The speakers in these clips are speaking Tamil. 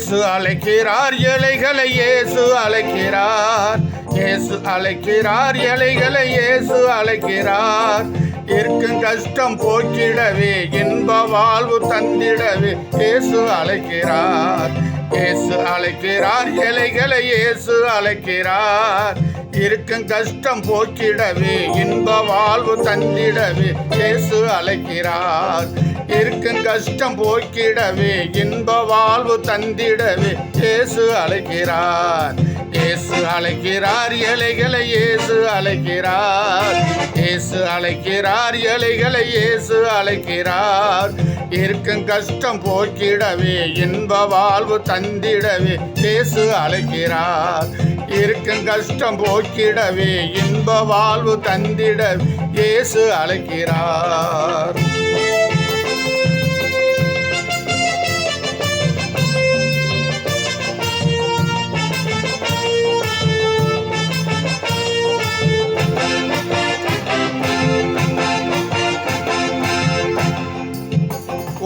இயேசு அழைக்கிறார் இலைகளை இயேசு அழைக்கிறார். இயேசு அழைக்கிறார் இலைகளை இயேசு அழைக்கிறார். இருக்கும் கஷ்டம் போக்கிடவே இன்ப வாழ்வு தந்திடவே இயேசு அழைக்கிறார். இயேசு அழைக்கிறார் இலைகளை இயேசு அழைக்கிறார். இருக்கும் கஷ்டம் போக்கிடவே இன்ப வாழ்வு தந்திடவே இயேசு அழைக்கிறார். இருக்கும் கஷ்டம் போக்கிடவே இன்ப வாழ்வு தந்திடவே இயேசு அழைக்கிறார். இயேசு அழைக்கிறார் இலைகளை இயேசு அழைக்கிறார். இயேசு அழைக்கிறார் இலைகளை இயேசு அழைக்கிறார். இருக்கும் கஷ்டம் போக்கிடவே இன்ப வாழ்வு தந்திடவே இயேசு அழைக்கிறார். இருக்கும் கஷ்டம் போக்கிடவே இன்ப வாழ்வு தந்திடவே இயேசு அழைக்கிறார்.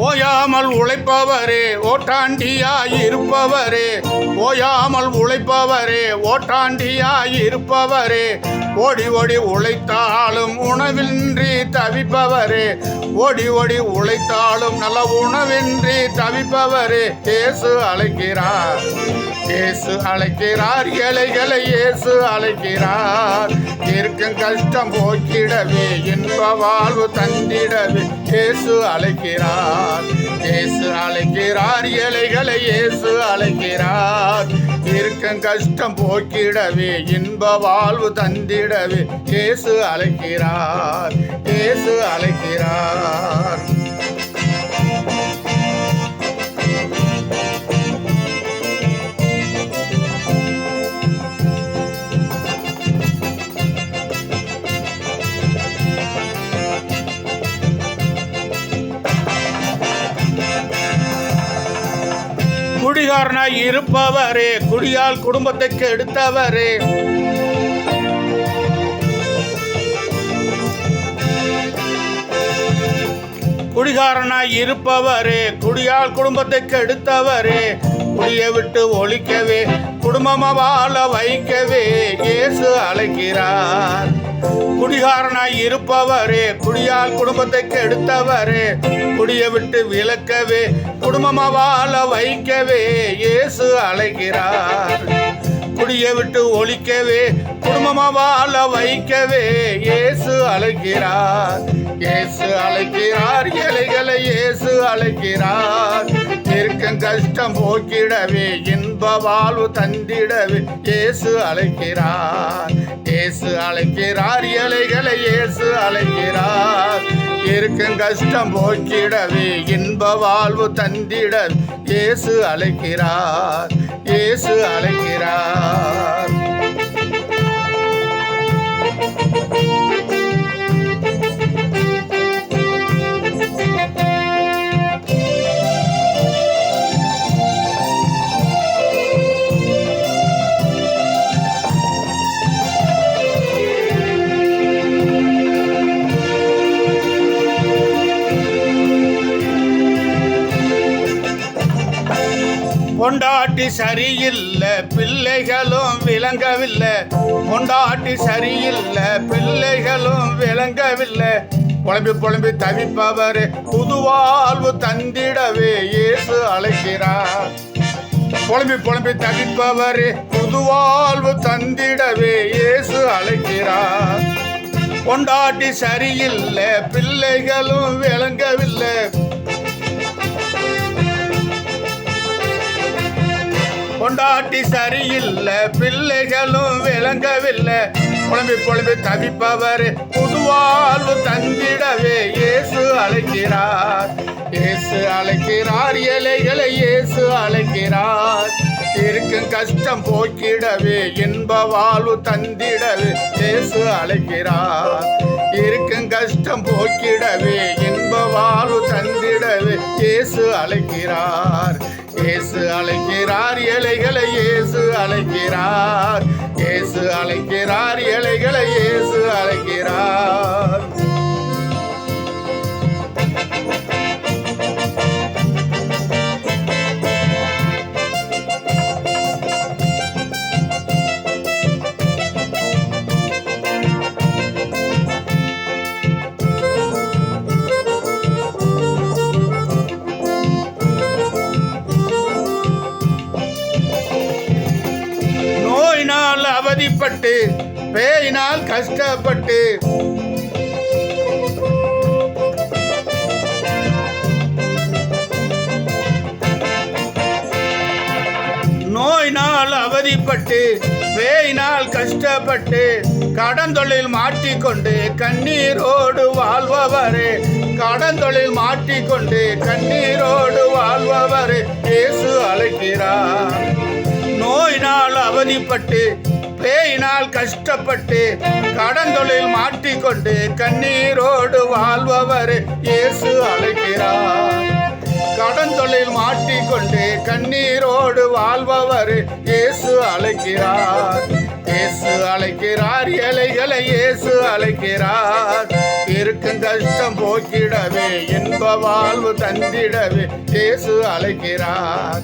ஓயாமல் உழைப்பவரே ஓட்டாண்டியாயிருப்பவரே, ஓயாமல் உழைப்பவரே ஓட்டாண்டியாயிருப்பவரே, ஓடி ஓடி உழைத்தாலும் உணவின்றி தவிப்பவரே, ஓடி ஓடி உழைத்தாலும் நல்ல உணவின்றி தவிப்பவரே இயேசு அழைக்கிறார். இயேசு அழைக்கிறார் இலைகளை இயேசு அழைக்கிறார். இருக்கும் கஷ்டம் போக்கிடவே இன்ப வாழ்வு தந்திடவே இயேசு அழைக்கிறார். இயேசு அழைக்கிறார் இலைகளை இயேசு அழைக்கிறார். இருக்கும் கஷ்டம் போக்கிடவே இன்ப வாழ்வு தந்திடவே இயேசு அழைக்கிறார். இயேசு அழைக்கிறார். குடிகாரனாய் இருப்பவரே, குடியால் குடும்பத்தை கெடுத்தவரே, குடிகாரனாய் இருப்பவரே, குடியால் குடும்பத்தை கெடுத்தவரே, குடியை விட்டு ஒழிக்கவே குடும்பமா வாழ வைக்கவே இயேசு அழைக்கிறார். குடிகாரனாய் இருப்பவரே, குடியால் குடும்பத்தை கெடுத்தவரே, குடியை விட்டு விலக்கவே குடும்பமா வாழ வைக்கவே இயேசு அழைக்கிறார். குடியை விட்டு ஒழிக்கவே குடும்பமா வாழ வைக்கவே இயேசு அழைக்கிறார். இயேசு அழைக்கிறார் இலைகளை இயேசு அழைக்கிறார். இருக்கும் கஷ்டம் போக்கிடவே இன்ப வாழ்வு தந்திடவே இயேசு அழைக்கிறார். இயேசு அழைக்கிறார் இலைகளை இயேசு அழைக்கிறார். இருக்கும் கஷ்டம் போக்கிடவே இன்ப வாழ்வு தந்திட இயேசு அழைக்கிறார். இயேசு அழைக்கிறார். பொண்டாட்டி சரியில்லை பிள்ளைகளும் விளங்கவில்லை, பொண்டாட்டி சரியில்லை பிள்ளைகளும் விளங்கவில்லை, புலம்பி புலம்பி தவிப்பவரே புதுவாழ்வு தந்திடவே இயேசு அழைக்கிறார். புலம்பி புலம்பி தவிப்பவரே புதுவாழ்வு தந்திடவே இயேசு அழைக்கிறார். பொண்டாட்டி சரியில்லை பிள்ளைகளும் விளங்கவில்லை, பொண்டாட்டி சரியில்லை பிள்ளைகளும் விளங்கவில்லை, புலம்பி புலம்பி தவிப்பவரே புதுவாழ்வு தந்திடவே இயேசு அழைக்கிறார். இயேசு அழைக்கிறார் இலைகளை இயேசு அழைக்கிறார். இருக்கும் கஷ்டம் போக்கிடவே இன்ப வாழ்வு தந்திடவே இயேசு அழைக்கிறார். இருக்கும் கஷ்டம் போக்கிடவே இன்ப வாழ்வு தந்திடவே இயேசு அழைக்கிறார். இயேசு அழைக்கிறார் இலைகளை இயேசு அழைக்கிறார். இயேசு அழைக்கிறார் இலைகளை இயேசு அழைக்கிறார். பேயினால் கஷ்டப்பட்டு நோயினால் அவதிப்பட்டு பேயினால் கஷ்டப்பட்டு கடந்தொழில் மாட்டிக்கொண்டு கண்ணீரோடு வாழ்பவரே, கடந்தொழில் மாட்டிக்கொண்டு கண்ணீரோடு வாழ்பவரே இயேசு அழைக்கிறார். நோயினால் அவதிப்பட்டு பேயினால் கஷ்டப்பட்டு கடந்தொழில் மாட்டிக்கொண்டு கண்ணீரோடு வாழ்பவரே இயேசு அழைக்கிறார். கடந்தொழில் மாட்டிக்கொண்டு கண்ணீரோடு வாழ்பவர் இயேசு அழைக்கிறார். இயேசு அழைக்கிறார், ஏழைகளை இயேசு அழைக்கிறார். இருக்கும் கஷ்டம் போக்கிடவே இன்ப வாழ்வு தந்திடவே இயேசு அழைக்கிறார்.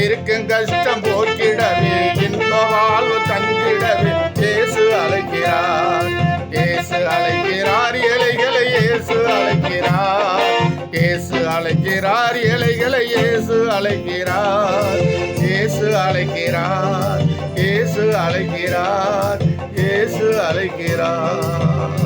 இருக்கும் கஷ்டம் போக்கிடவே இன்ப வாழ்வு தந்திடவே இயேசு அழைக்கிறார். இயேசு அழைக்கிறார், ஏழைகளை இயேசு அழைக்கிறார். இயேசு அழைக்கிறார், ஏழைகளை இயேசு அழைக்கிறார். இயேசு அழைக்கிறார், இயேசு அழைக்கிறார், இயேசு அழைக்கிறார்.